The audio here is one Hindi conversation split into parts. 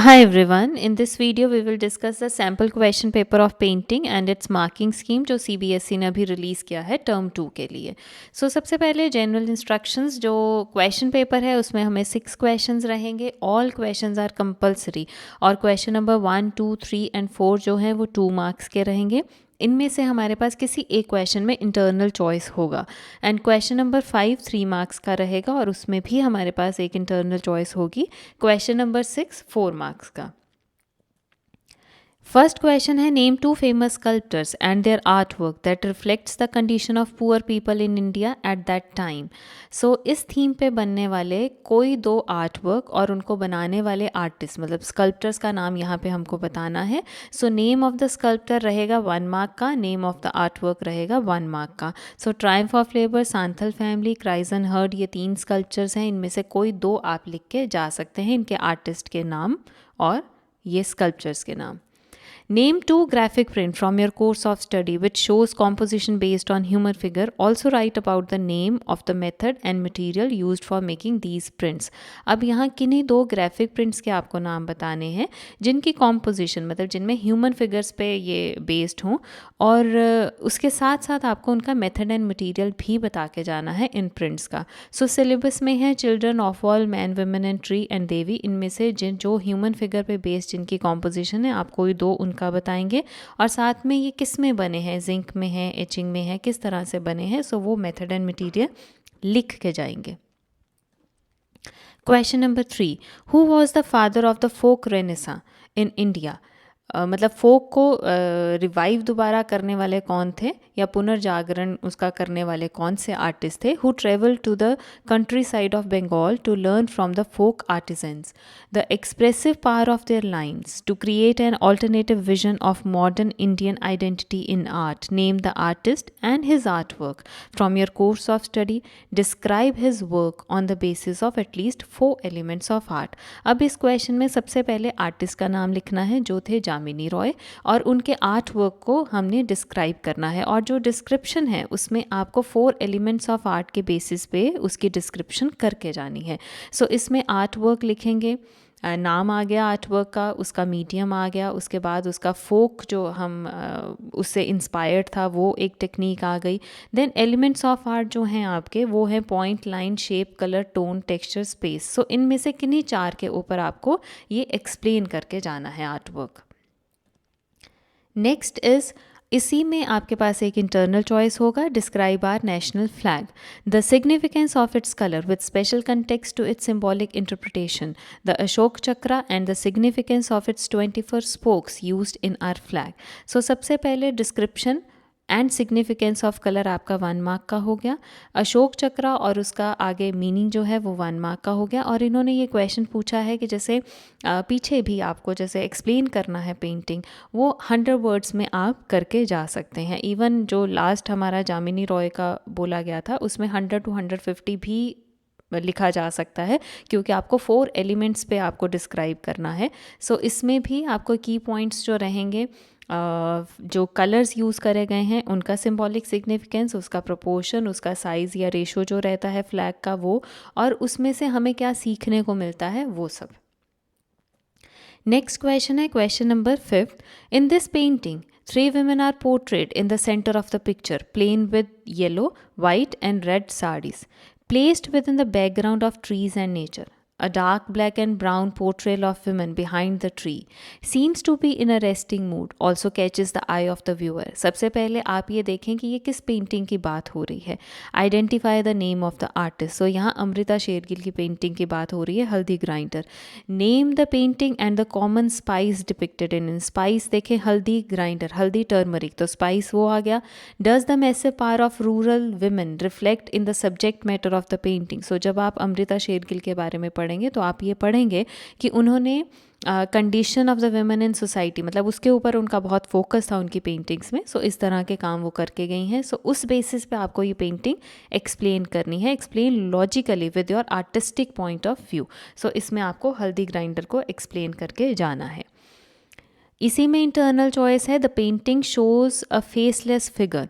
Hi everyone, in this video we will discuss the sample question paper of painting and its marking scheme जो CBSE ने अभी रिलीज़ किया है टर्म 2 के लिए। सबसे पहले जनरल इंस्ट्रक्शंस जो क्वेश्चन पेपर है उसमें हमें 6 क्वेश्चंस रहेंगे। ऑल क्वेश्चंस आर कंपलसरी और क्वेश्चन नंबर 1, 2, 3 एंड 4 जो हैं वो 2 मार्क्स के रहेंगे। इनमें से हमारे पास किसी एक क्वेश्चन में इंटरनल चॉइस होगा एंड क्वेश्चन नंबर 5 3 मार्क्स का रहेगा और उसमें भी हमारे पास एक इंटरनल चॉइस होगी। क्वेश्चन नंबर 6 4 मार्क्स का। फर्स्ट क्वेश्चन है name 2 famous sculptors and their art work that reflects the condition of poor people in India at that time. इस थीम पे बनने वाले कोई 2 आर्ट वर्क और उनको बनाने वाले आर्टिस्ट मतलब स्कल्प्टर्स का नाम यहाँ पे हमको बताना है। नेम ऑफ द स्कल्प्टर रहेगा 1 मार्क का, name of the art work रहेगा 1 मार्क का। Triumph of labour, Santhal family, cries unheard, ये 3 स्कल्प्चर्स हैं। इनमें से कोई 2 आप लिख के जा सकते हैं, इनके आर्टिस्ट के नाम और ये स्कल्प्चर्स के नाम। Name 2 graphic print from your course of study which shows composition based on human figure. Also write about the name of the method and material used for making these prints. अब यहाँ किन्हीं 2 ग्राफिक प्रिंट्स के आपको नाम बताने हैं जिनकी कॉम्पोजिशन मतलब जिनमें ह्यूमन फिगर्स पे ये बेस्ड हों और उसके साथ साथ आपको उनका मेथड एंड मटेरियल भी बता के जाना है इन प्रिंट्स का। सिलेबस में है children of all, man, women and tree and Devi. इनमें से जो ह्यूमन फिगर पे बेस्ड जिनकी कॉम्पोजिशन है आप कोई 2 उनका बताएंगे और साथ में ये किस में बने हैं, जिंक में है, एचिंग में है, किस तरह से बने हैं। वो मेथड एंड मटेरियल लिख के जाएंगे। Question number 3, who was the father of the folk renaissance in India. मतलब फोक को रिवाइव दोबारा करने वाले कौन थे या पुनर्जागरण उसका करने वाले कौन से आर्टिस्ट थे। Who travel to the country side of Bengal to learn from the folk artisans the expressive power of their lines to create an alternative vision of modern Indian identity in art. Name the artist and his art work from your course of study. Describe his work on the basis of at least 4 elements of art. अब इस क्वेश्चन में सबसे पहले आर्टिस्ट का नाम लिखना है जो थे जामिनी रॉय और उनके आर्ट वर्क को हमने डिस्क्राइब करना है और जो डिस्क्रिप्शन है उसमें आपको 4 एलिमेंट्स ऑफ आर्ट के बेसिस पे उसकी डिस्क्रिप्शन करके जानी है। इसमें आर्ट वर्क लिखेंगे, नाम आ गया आर्ट वर्क का, उसका मीडियम आ गया, उसके बाद उसका फोक जो हम उससे इंस्पायर्ड था वो एक टेक्निक आ गई। देन एलिमेंट्स ऑफ आर्ट जो हैं आपके वो हैं point, line, shape, colour, tone, texture, space. इनमें से किन्हीं 4 के ऊपर आपको ये एक्सप्लेन करके जाना है आर्ट वर्क। नेक्स्ट इज़ इसी में आपके पास एक इंटरनल चॉइस होगा। Describe our national flag, the significance of its colour with special context to its symbolic interpretation, the Ashok Chakra and the significance of its 24 spokes used in our flag. सबसे पहले description and significance of colour आपका 1 मार्क का हो गया। अशोक चक्रा और उसका आगे मीनिंग जो है वो 1 मार्क का हो गया। और इन्होंने ये क्वेश्चन पूछा है कि जैसे पीछे भी आपको जैसे एक्सप्लेन करना है पेंटिंग वो 100 वर्ड्स में आप करके जा सकते हैं। इवन जो लास्ट हमारा जामिनी रॉय का बोला गया था उसमें 100 to 150 भी लिखा जा सकता है क्योंकि आपको 4 एलिमेंट्स पे आपको डिस्क्राइब करना है। इसमें भी आपको की पॉइंट्स जो रहेंगे जो कलर्स यूज़ करे गए हैं उनका सिंबॉलिक सिग्निफिकेंस, उसका प्रोपोर्शन, उसका साइज़ या रेशो जो रहता है फ्लैग का वो, और उसमें से हमें क्या सीखने को मिलता है वो सब। नेक्स्ट क्वेश्चन है question number 5। In this painting 3 women are portrayed in the center of the picture, plain with yellow, white and red sarees, placed within the background of trees and nature. A dark black and brown portrayal of women behind the tree seems to be in a resting mood, also catches the eye of the viewer. सबसे पहले आप ये देखें कि ये किस पेंटिंग की बात हो रही है। Identify the name of the artist. यहाँ अमृता शेरगिल की पेंटिंग की बात हो रही है, हल्दी grinder. Name the painting and the common spice depicted in. Spice देखें, हल्दी ग्राइंडर, हल्दी टर्मरिक, तो स्पाइस वो आ गया। Does the massive power of rural women reflect in the subject matter of the painting. जब आप अमृता शेरगिल के बारे में पढ़ेंगे तो आप ये पढ़ेंगे कि उन्होंने condition of the women in society मतलब उसके ऊपर उनका बहुत फोकस था उनकी पेंटिंग्स में। इस तरह के काम वो करके गई हैं। उस बेसिस पे आपको ये पेंटिंग एक्सप्लेन करनी है, explain logically with your artistic point of view. इसमें आपको हल्दी ग्राइंडर को एक्सप्लेन करके जाना है। इसी में इंटरनल चॉइस है the painting shows a faceless figure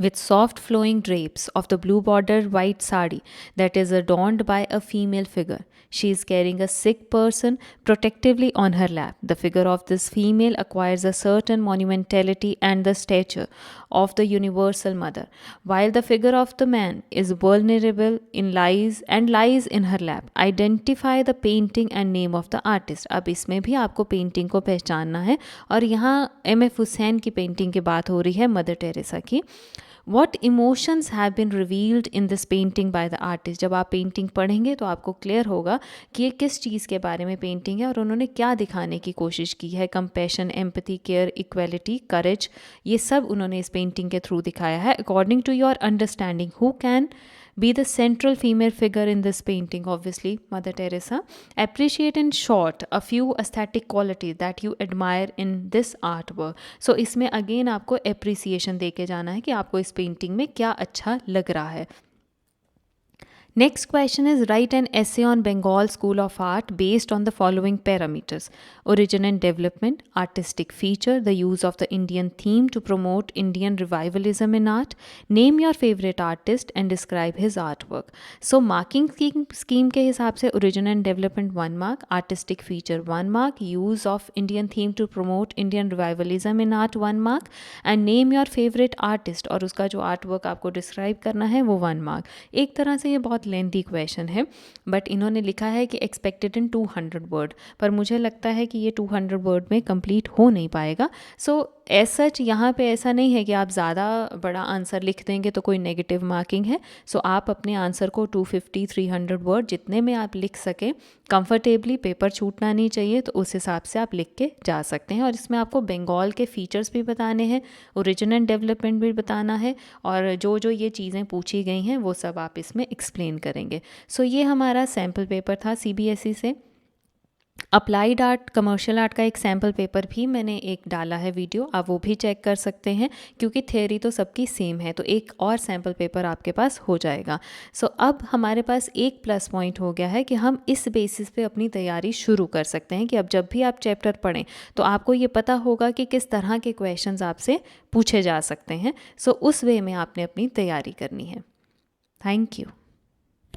with soft flowing drapes of the blue bordered white sari that is adorned by a female figure. She is carrying a sick person protectively on her lap. The figure of this female acquires a certain monumentality and the stature of the universal mother, while the figure of the man is vulnerable in lies in her lap. Identify the painting and name of the artist. अब इसमें भी आपको पेंटिंग को पहचानना है और यहाँ M.F. हुसैन की पेंटिंग की बात हो रही है, मदर टेरेसा की. What emotions have been revealed in this painting by the artist? जब आप पेंटिंग पढ़ेंगे तो आपको क्लियर होगा कि ये किस चीज़ के बारे में पेंटिंग है और उन्होंने क्या दिखाने की कोशिश की है. Compassion, empathy, care, equality, courage, ये सब उन्होंने इस पेंटिंग के थ्रू दिखाया है. According to your understanding, who can be the central female figure in this painting? Obviously Mother Teresa. Appreciate in short a few aesthetic qualities that you admire in this artwork. So इसमें again आपको appreciation दे के जाना है कि आपको इस पेंटिंग में क्या अच्छा लग रहा है. Next question is, write an essay on Bengal School of Art based on the following parameters: origin and development, artistic feature, the use of the Indian theme to promote Indian revivalism in art, name your favorite artist and describe his artwork. So marking scheme के हिसाब से origin and development 1 mark, artistic feature 1 mark, use of Indian theme to promote Indian revivalism in art 1 mark, and name your favorite artist और उसका जो artwork आपको describe करना है वो 1 mark. एक तरह से ये बहुत लेंथी क्वेश्चन है, बट इन्होंने लिखा है कि एक्सपेक्टेड इन 200 वर्ड, पर मुझे लगता है कि ये 200 वर्ड में कंप्लीट हो नहीं पाएगा. सो एज सच यहाँ पे ऐसा नहीं है कि आप ज़्यादा बड़ा आंसर लिख देंगे तो कोई नेगेटिव मार्किंग है. सो आप अपने आंसर को 250-300 वर्ड जितने में आप लिख सकें कंफर्टेबली, पेपर छूटना नहीं चाहिए, तो उस हिसाब से आप लिख के जा सकते हैं. और इसमें आपको बंगाल के फीचर्स भी बताने हैं, ओरिजिन एंड डेवलपमेंट भी बताना है, और जो जो ये चीज़ें पूछी गई हैं वो सब आप इसमें एक्सप्लेन करेंगे. सो ये हमारा सैम्पल पेपर था CBSE से. अप्लाइड आर्ट, कमर्शियल आर्ट का एक सैम्पल पेपर भी मैंने एक डाला है वीडियो, आप वो भी चेक कर सकते हैं, क्योंकि थ्योरी तो सबकी सेम है, तो एक और सैम्पल पेपर आपके पास हो जाएगा. सो अब हमारे पास एक प्लस पॉइंट हो गया है कि हम इस बेसिस पे अपनी तैयारी शुरू कर सकते हैं कि अब जब भी आप चैप्टर पढ़ें तो आपको ये पता होगा कि किस तरह के क्वेश्चंस आपसे पूछे जा सकते हैं. सो उस वे में आपने अपनी तैयारी करनी है. Thank you.